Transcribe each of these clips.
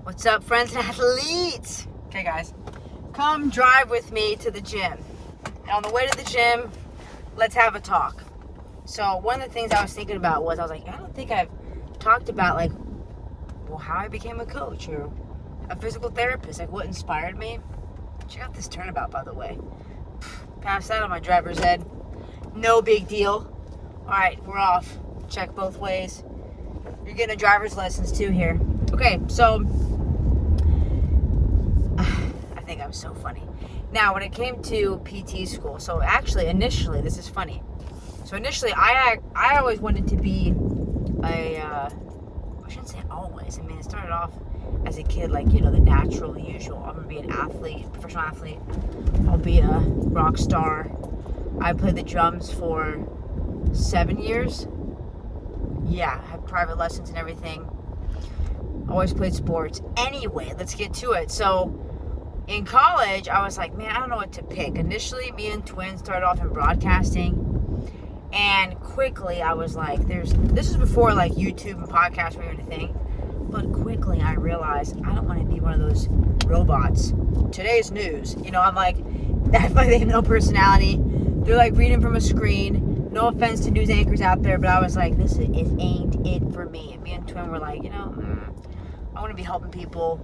What's up, friends and athletes? Okay, guys, come drive with me to the gym. And on the way to the gym, let's have a talk. So one of the things I was thinking about was, I was like, I don't think I've talked about how I became a coach or a physical therapist, like what inspired me. Check out this turnabout, by the way. Pass that on my driver's ed. No big deal. All right, we're off. Check both ways. You're getting a driver's license too here. Okay, so I think I'm so funny. Now, when it came to PT school, so actually, initially, this is funny. So initially, I always wanted to be I shouldn't say always. I mean, it started off as a kid, the natural, the usual. I'm gonna be an athlete, professional athlete. I'll be a rock star. I played the drums for 7 years. Yeah, had private lessons and everything. Always played sports. Anyway, let's get to it. So in college, I was like, man, I don't know what to pick. Initially, me and twins started off in broadcasting. And quickly, I was like, this is before YouTube and podcasts were even a thing. But quickly, I realized I don't want to be one of those robots. Today's news. I'm like, they have no personality. They're like reading from a screen. No offense to news anchors out there, but I was like, this ain't it for me. And me and twin were like, I want to be helping people.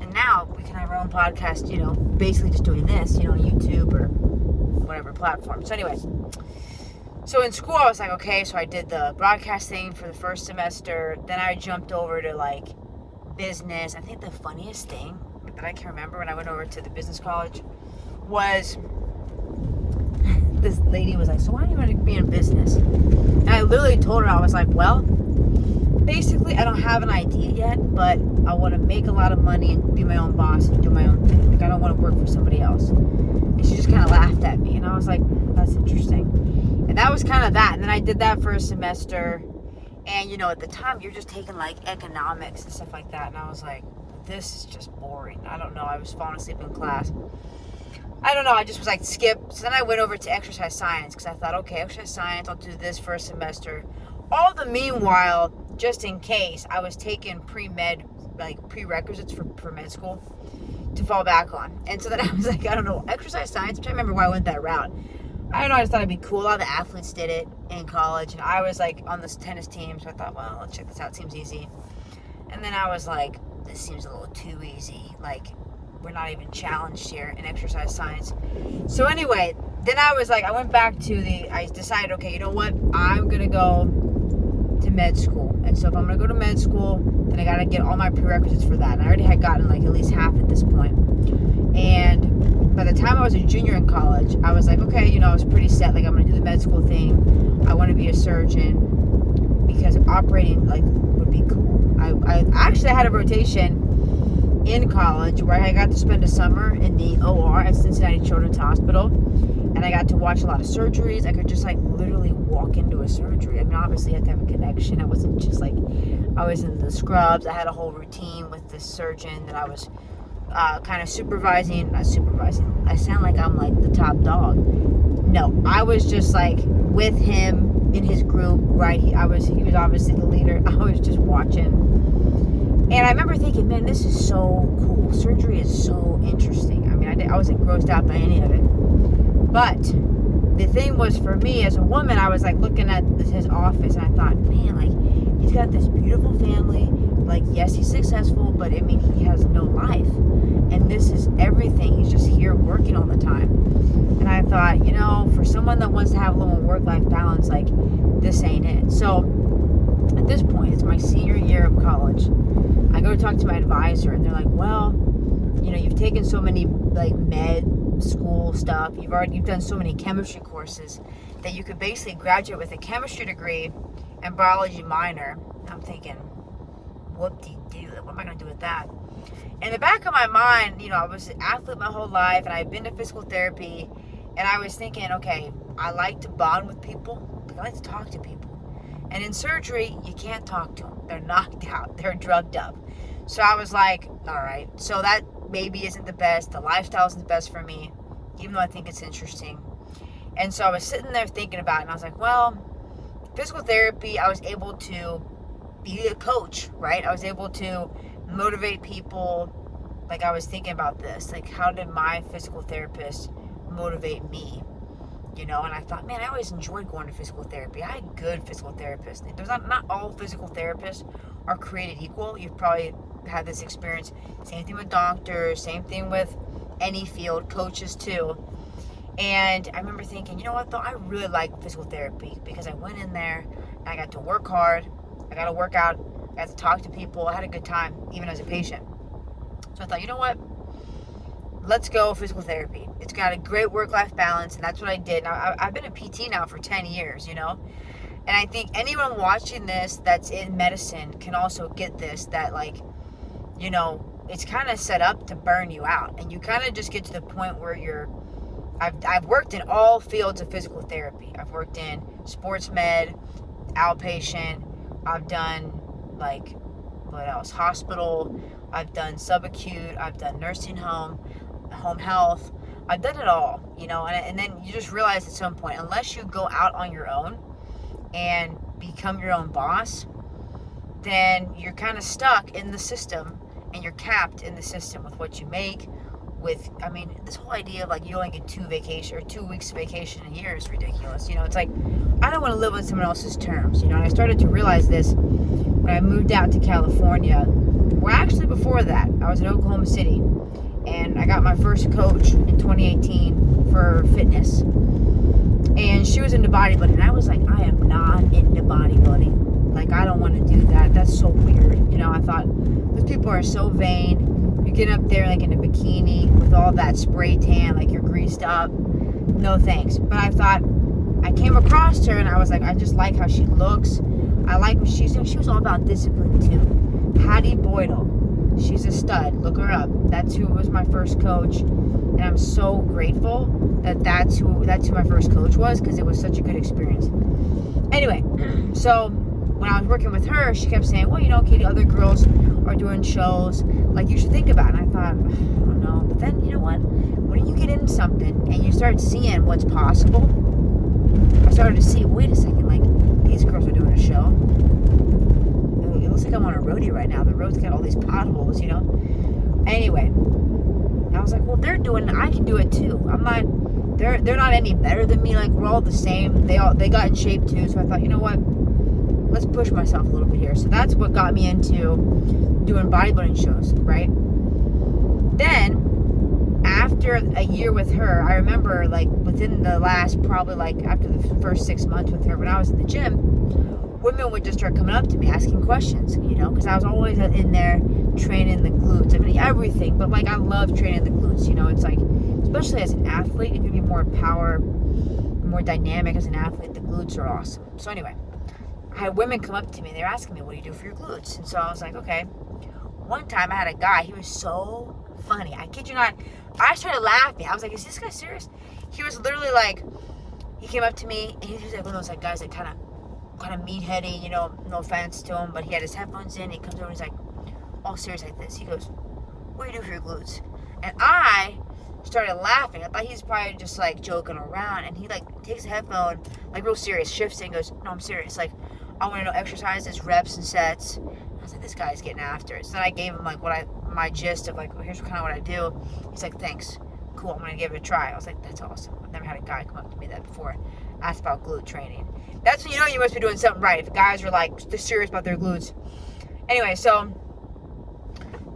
And now we can have our own podcast, basically just doing this, YouTube or whatever platform. So anyway, so in school I was like, okay, so I did the broadcasting for the first semester. Then I jumped over to business. I think the funniest thing that I can remember when I went over to the business college was this lady was like, so why do you want to be in business? And I literally told her, I was like, well, basically I don't have an idea yet, but I want to make a lot of money and be my own boss and do my own thing. I don't want to work for somebody else. And she just kind of laughed at me, and I was like, that's interesting. And that was kind of that. And then I did that for a semester, and at the time you're just taking economics and stuff like that, and I was like, this is just boring. I don't know, I was falling asleep in class. I don't know, I just was like, skip. So then I went over to exercise science, because I thought, okay, exercise science, I'll do this for a semester. All the meanwhile, just in case, I was taking pre-med, prerequisites for med school to fall back on. And so then I was like, I don't know, exercise science, I'm trying to remember why I went that route. I don't know, I just thought it'd be cool. A lot of the athletes did it in college, and I was on this tennis team, so I thought, well, let's check this out, it seems easy. And then I was like, this seems a little too easy. We're not even challenged here in exercise science. So anyway, then I was like, I went back to I decided, okay, you know what? I'm going to go to med school. And so if I'm going to go to med school, then I got to get all my prerequisites for that. And I already had gotten at least half at this point. And by the time I was a junior in college, I was like, okay, I was pretty set. I'm going to do the med school thing. I want to be a surgeon because operating would be cool. I actually had a rotation in college where I got to spend a summer in the OR at Cincinnati Children's Hospital, and I got to watch a lot of surgeries. I could just literally walk into a surgery. I mean, obviously you have to have a connection. I wasn't just I was in the scrubs. I had a whole routine with this surgeon that I was kind of not supervising. I sound like I'm the top dog. No, I was just with him in his group, right? He was obviously the leader. I was just watching. And I remember thinking, man, this is so cool. Surgery is so interesting. I mean, I wasn't grossed out by any of it. But the thing was, for me as a woman, I was looking at his office, and I thought, man, he's got this beautiful family. Yes, he's successful, but I mean, he has no life. And this is everything. He's just here working all the time. And I thought, for someone that wants to have a little work-life balance, this ain't it. So at this point, it's my senior year of college. I go to talk to my advisor, and they're like, well, you've taken so many med school stuff. You've done so many chemistry courses that you could basically graduate with a chemistry degree and biology minor. I'm thinking, whoop-de-doo, what am I going to do with that? In the back of my mind, I was an athlete my whole life, and I've been to physical therapy, and I was thinking, okay, I like to bond with people. I like to talk to people. And in surgery, you can't talk to them. They're knocked out. They're drugged up. So I was like, all right, so that maybe isn't the best. The lifestyle isn't the best for me, even though I think it's interesting. And so I was sitting there thinking about it, and I was like, well, physical therapy, I was able to be a coach, right? I was able to motivate people. Like, I was thinking about this, like, how did my physical therapist motivate me? You know, and I thought, man, I always enjoyed going to physical therapy. I had good physical therapists. There's not all physical therapists are created equal. You've probably had this experience. Same thing with doctors, same thing with any field, coaches too. And I remember thinking, you know what, though, I really like physical therapy because I went in there and I got to work hard. I got to work out. I got to talk to people. I had a good time, even as a patient. So I thought, you know what? Let's go physical therapy. It's got a great work-life balance, and that's what I did. Now, I've been a PT now for 10 years, you know? And I think anyone watching this that's in medicine can also get this, that, like, you know, it's kind of set up to burn you out. And you kind of just get to the point where I've worked in all fields of physical therapy. I've worked in sports med, outpatient. I've done, like, what else? Hospital. I've done subacute. I've done nursing home health. I've done it all, you know, and then you just realize at some point, unless you go out on your own and become your own boss, then you're kind of stuck in the system, and you're capped in the system with what you make. I mean, this whole idea of, like, you only get 2 weeks vacation a year is ridiculous. You know, it's like, I don't want to live on someone else's terms, you know, and I started to realize this when I moved out to California. Well, actually, before that, I was in Oklahoma City, and I got my first coach in 2018 for fitness. And she was into bodybuilding, and I was like, I am not into bodybuilding. Like, I don't want to do that. That's so weird. You know, I thought, those people are so vain. You get up there, like, in a bikini with all that spray tan, like, you're greased up. No thanks. But I thought, I came across her, and I was like, I just like how she looks. I like what she's doing. She was all about discipline, too. Hattie Boydell. She's a stud. Look her up. That's who was my first coach. And I'm so grateful that that's who my first coach was, because it was such a good experience. Anyway, so when I was working with her, she kept saying, well, you know, Katie, other girls are doing shows. Like, you should think about it. And I thought, I don't know. But then, you know what? When you get into something and you start seeing what's possible, I started to see, wait a second, like, these girls are doing a show. It looks like I'm on a roadie right now. The road's got all these potholes, you know? Anyway, I was like, well, they're doing it. I can do it too. They're not any better than me. Like, we're all the same. They got in shape too. So I thought, you know what? Let's push myself a little bit here. So that's what got me into doing bodybuilding shows, right? Then, after a year with her, I remember, like, within the last, probably, like, after the first 6 months with her, when I was in the gym, women would just start coming up to me asking questions, you know, because I was always in there training the glutes. I mean, everything, but, like, I love training the glutes, you know. It's like, especially as an athlete, if you be more power, more dynamic as an athlete, the glutes are awesome. So anyway, I had women come up to me, and they were asking me, what do you do for your glutes? And so I was like, okay. One time I had a guy, he was so funny. I kid you not. I started laughing. I was like, is this guy serious? He was literally like, he came up to me, and he was like one of those, like, guys that kind of meatheady, you know, no offense to him, but he had his headphones in. He comes over and he's like, all serious like this. He goes, what do you do for your glutes? And I started laughing. I thought he's probably just, like, joking around. And he, like, takes the headphone, like, real serious, shifts it and goes, no, I'm serious. Like, I want to know exercises, reps, and sets. I was like, this guy's getting after it. So then I gave him, like, my gist of, like, well, here's kind of what I do. He's like, thanks. Cool, I'm going to give it a try. I was like, that's awesome. I've never had a guy come up to me that before, ask about glute training. That's when you know you must be doing something right, if guys are, like, they're serious about their glutes. Anyway, so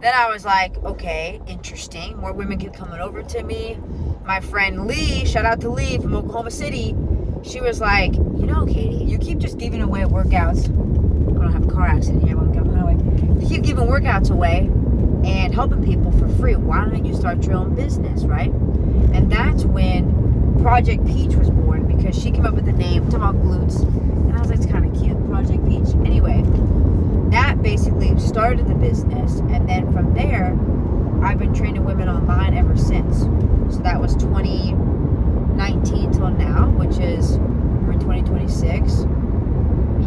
then I was like, okay, interesting. More women kept coming over to me. My friend Lee, shout out to Lee from Oklahoma City, she was like, you know, Katie, you keep just giving away workouts. I don't have a car accident here, but I'm going away. You keep giving workouts away and helping people for free. Why don't you start your own business, right? And that's when Project Peach was born, because she came up with the name, talking about glutes, and I was like, it's kind of cute, Project Peach. Anyway, that basically started the business, and then from there, I've been training women online ever since. So that was 2019 till now, which is, we're in 2026.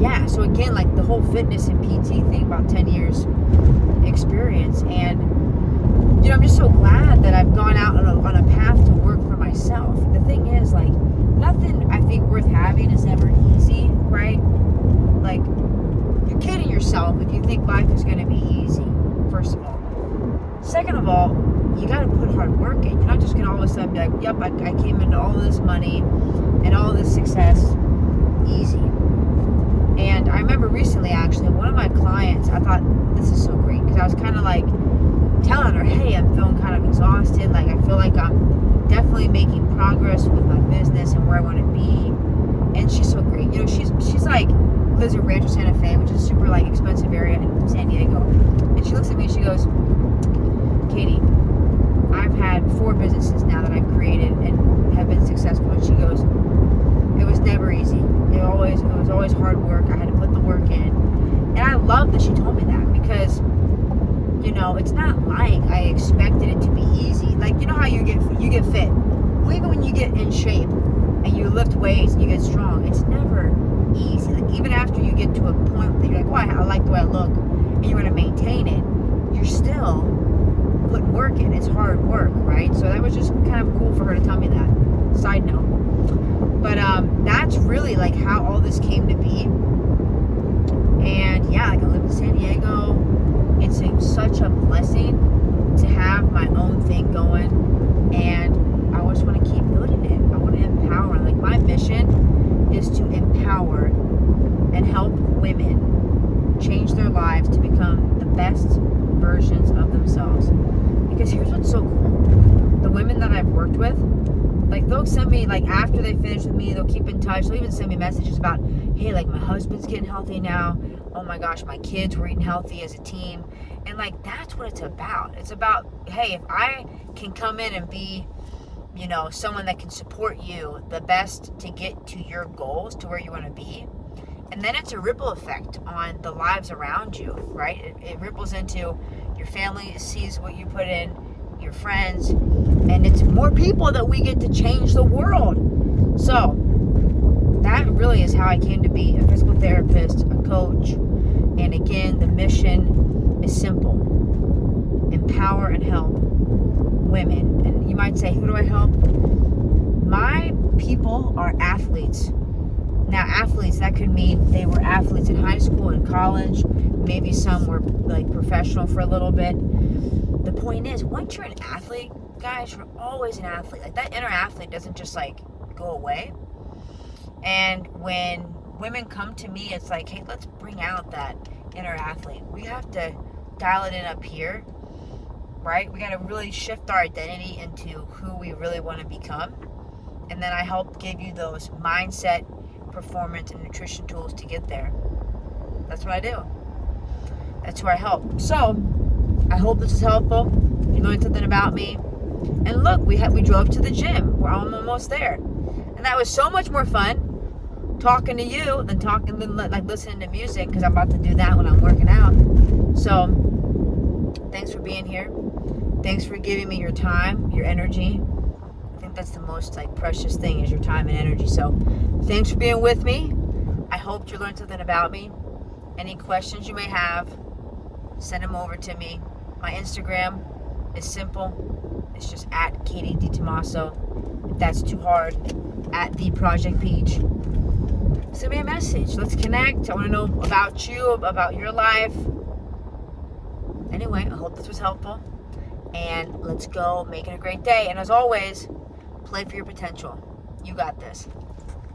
Yeah, so again, like, the whole fitness and PT thing, about 10 years experience, and, you know, I'm just so glad that I've gone out on a path to work for myself. The thing is, like, nothing I think worth having is ever easy, right? Like, you're kidding yourself if you think life is going to be easy, first of all. second of all, you got to put hard work in. You're not just going to all of a sudden be like, yep, I came into all of this money and all of this success easy. And I remember recently, actually, one of my clients, I thought, this is so great, because I was kind of like telling her, hey, I'm feeling kind of exhausted. Like, I feel like I'm definitely making progress with my business and where I want to be. And she's so great. You know, she's like, lives in Rancho Santa Fe, which is a super, like, expensive area in San Diego. And she looks at me and she goes, Katie, I've had 4 businesses now that I've created and have been successful. And she goes, it was never easy. It was always hard work. I had to put the work in. And I love that she told me that, because, you know, it's not like I expected it to be easy. Like, you know how you get fit. Well, even when you get in shape and you lift weights and you get strong, it's never easy. Like, even after you get to a point that you're like, well, I like the way I look, and you want to maintain it, you're still putting work in. It's hard work, right? So that was just kind of cool for her to tell me that. Side note. But that's really like how all this came to be. And yeah, like I live in San Diego. It's such a blessing to have my own thing going, and I just want to keep building it. I want to empower. Like, my mission is to empower and help women change their lives to become the best versions of themselves. Because here's what's so cool. The women that I've worked with, like, they'll send me, like, after they finish with me, they'll keep in touch. They'll even send me messages about, hey, like, my husband's getting healthy now. Oh my gosh, my kids were eating healthy as a team. And, like, that's what it's about. It's about, hey, if I can come in and be, you know, someone that can support you the best to get to your goals, to where you want to be. And then it's a ripple effect on the lives around you, right? It ripples into your family, sees what you put in, your friends, and it's more people that we get to change the world. So that really is how I came to be a physical therapist, a coach. And again, the mission is simple: empower and help women. And you might say, who do I help? My people are athletes. Now, athletes, that could mean they were athletes in high school and college. Maybe some were like professional for a little bit. The point is, once you're an athlete, guys, you're always an athlete. Like, that inner athlete doesn't just like go away. And when women come to me, it's like, hey, let's bring out that inner athlete. We have to dial it in up here, right? We got to really shift our identity into who we really want to become. And then I help give you those mindset, performance, and nutrition tools to get there. That's what I do. That's who I help. So I hope this is helpful. You learned something about me. And look, we drove to the gym. We're almost there. And that was so much more fun talking to you than like listening to music, because I'm about to do that when I'm working out. So thanks for being here. Thanks for giving me your time, your energy. I think that's the most like precious thing, is your time and energy. So thanks for being with me. I hope you learned something about me. Any questions you may have, send them over to me. My Instagram is simple. It's just at Katie DiTomaso. If that's too hard, at The Project Peach. Send me a message. Let's connect. I want to know about you, about your life. Anyway, I hope this was helpful. And let's go making a great day. And as always, play for your potential. You got this.